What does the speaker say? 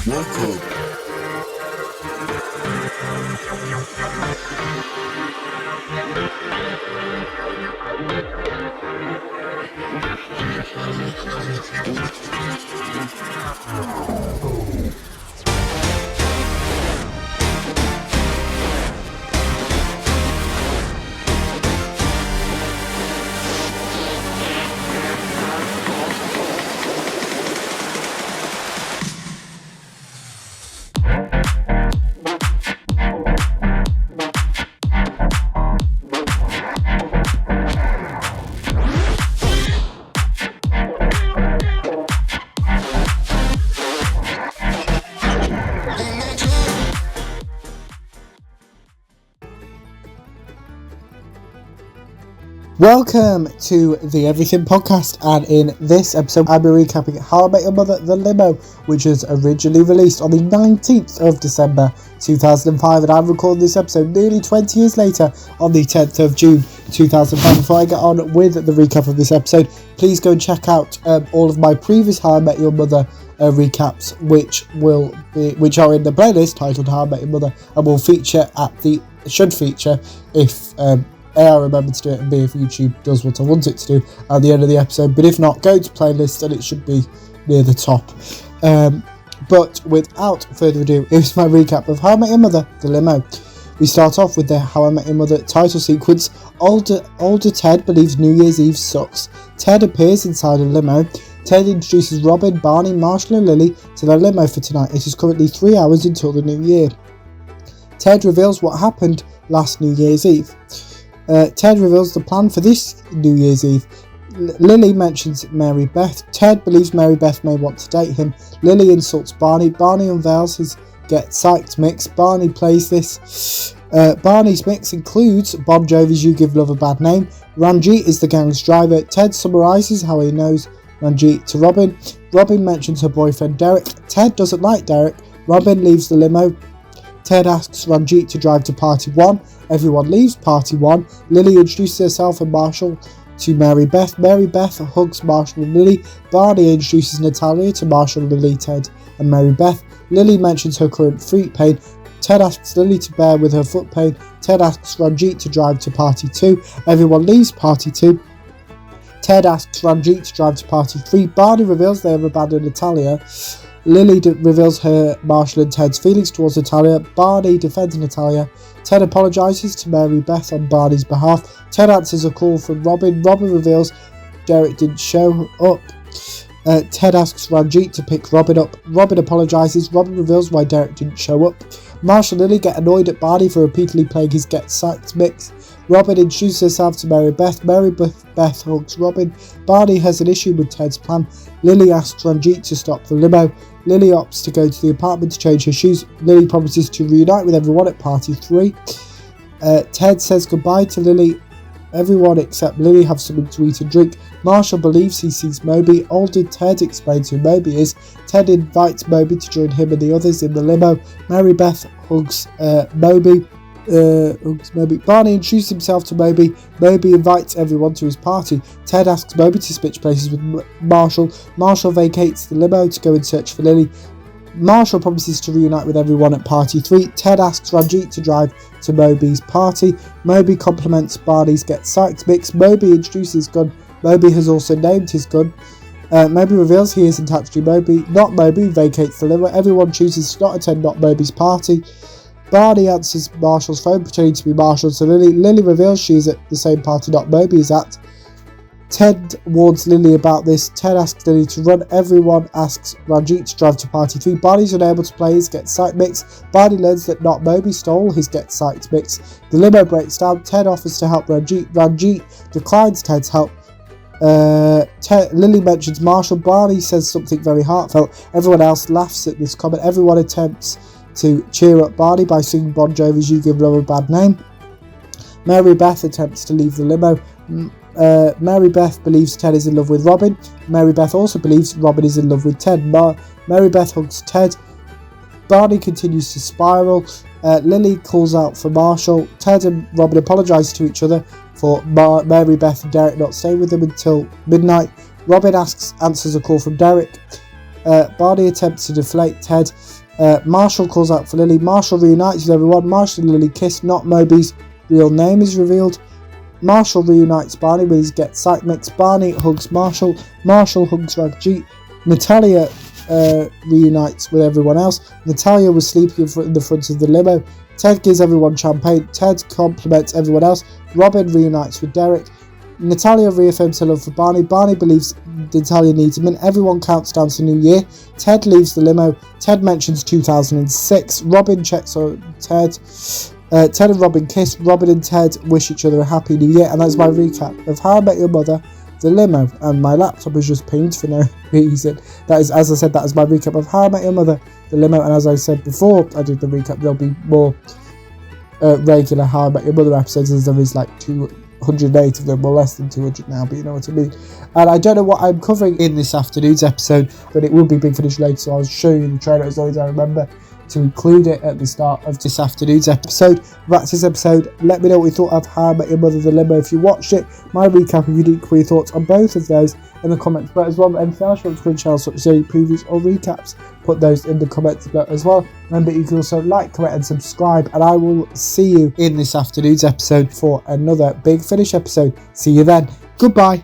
Welcome. Welcome to the Everything Podcast, and in this episode I'll be recapping How I Met Your Mother, The Limo, which was originally released on the 19th of December 2005, and I'm recording this episode nearly 20 years later on the 10th of June 2005. Before I get on with the recap of this episode, please go and check out all of my previous How I Met Your Mother recaps, which are in the playlist titled How I Met Your Mother, and will feature should feature if A, I remember to do it, and B, if YouTube does what I want it to do at the end of the episode. But if not, go to playlist and it should be near the top. But without further ado, here's my recap of How I Met Your Mother, The Limo. We start off with the How I Met Your Mother title sequence. Older Ted believes New Year's Eve sucks. Ted appears inside a limo. Ted introduces Robin, Barney, Marshall and Lily to their limo for tonight. It is currently 3 hours until the new year. Ted reveals what happened last New Year's Eve. Ted reveals the plan for this New Year's Eve. Lily mentions Mary Beth. Ted believes Mary Beth may want to date him. Lily insults Barney. Barney unveils his Get Psyched mix. Barney plays this. Barney's mix includes Bon Jovi's You Give Love a Bad Name. Ranjit is the gang's driver. Ted summarises how he knows Ranjit to Robin. Robin mentions her boyfriend Derek. Ted doesn't like Derek. Robin leaves the limo. Ted asks Ranjit to drive to Party 1. Everyone leaves Party 1. Lily introduces herself and Marshall to Mary Beth. Mary Beth hugs Marshall and Lily. Barney introduces Natalia to Marshall, Lily, Ted and Mary Beth. Lily mentions her current feet pain. Ted asks Lily to bear with her foot pain. Ted asks Ranjit to drive to Party 2. Everyone leaves Party 2. Ted asks Ranjit to drive to Party 3. Barney reveals they have abandoned Natalia. Lily reveals her, Marshall and Ted's feelings towards Natalia. Barney defends Natalia. Ted apologises to Mary Beth on Barney's behalf. Ted answers a call from Robin. Robin reveals Derek didn't show up. Ted asks Ranjit to pick Robin up. Robin apologises. Robin reveals why Derek didn't show up. Marshall and Lily get annoyed at Barney for repeatedly playing his Get Psyched mix. Robin introduces herself to Mary Beth. Mary Beth hugs Robin. Barney has an issue with Ted's plan. Lily asks Ranjit to stop the limo. Lily opts to go to the apartment to change her shoes. Lily promises to reunite with everyone at Party 3. Ted says goodbye to Lily. Everyone except Lily have something to eat and drink. Marshall believes he sees Moby. Older Ted explains who Moby is. Ted invites Moby to join him and the others in the limo. Mary Beth hugs Moby. Barney introduces himself to Moby. Moby invites everyone to his party. Ted asks Moby to switch places with Marshall. Marshall vacates the limo to go in search for Lily. Marshall promises to reunite with everyone at Party 3. Ted asks Ranjit to drive to Moby's party. Moby compliments Barney's Get Psyched mix. Moby introduces his gun. Moby has also named his gun. Moby reveals he isn't actually Moby. Not Moby vacates the limo. Everyone chooses to not attend Not Moby's party. Barney answers Marshall's phone, pretending to be Marshall, so Lily reveals she is at the same party Not Moby is at. Ted warns Lily about this. Ted asks Lily to run. Everyone asks Ranjit to drive to Party 3. Barney's unable to play his Get Psyched mix. Barney learns that Not Moby stole his Get Psyched mix. The limo breaks down. Ted offers to help Ranjit. Ranjit declines Ted's help. Lily mentions Marshall. Barney says something very heartfelt. Everyone else laughs at this comment. Everyone attempts to cheer up Barney by singing Bon Jovi's You Give Love a Bad Name. Mary Beth attempts to leave the limo. Mary Beth believes Ted is in love with Robin. Mary Beth also believes Robin is in love with Ted. Mary Beth hugs Ted. Barney continues to spiral. Lily calls out for Marshall. Ted and Robin apologise to each other for Mary Beth and Derek not staying with them until midnight. Robin answers a call from Derek. Barney attempts to deflate Ted. Marshall calls out for Lily. Marshall reunites with everyone. Marshall and Lily kiss. Not Moby's real name is revealed. Marshall reunites Barney with his Get Psych mix. Barney hugs Marshall. Marshall hugs Ragjit. Natalia reunites with everyone else. Natalia was sleeping in the front of the limo. Ted gives everyone champagne. Ted compliments everyone else. Robin reunites with Derek. Natalia reaffirms her love for Barney. Barney believes Natalia needs him, and everyone counts down to New Year. Ted leaves the limo. Ted mentions 2006. Robin checks on Ted. Ted and Robin kiss. Robin and Ted wish each other a happy new year. And that's my recap of How I Met Your Mother, The Limo. And my laptop is just pinged for no reason. That is, as I said, that is my recap of How I Met Your Mother, The Limo. And as I said before I did the recap, there'll be more regular How I Met Your Mother episodes, as there is like 208 of them, or less than 200 now, but you know what I mean. And I don't know what I'm covering in this afternoon's episode, but it will be Big Finish later, so I'll show you the trailer as long as I remember to include it at the start of this afternoon's episode. That's this episode. Let me know what you thought of How I Met Your Mother, The Limo if you watched it. My recap, if you did, your thoughts on both of those in the comments below as well. Anything else you want to cover on the channel, such as any previews or recaps, put those in the comments below as well. Remember, you can also like, comment and subscribe, and I will see you in this afternoon's episode for another Big Finish episode. See you then. Goodbye.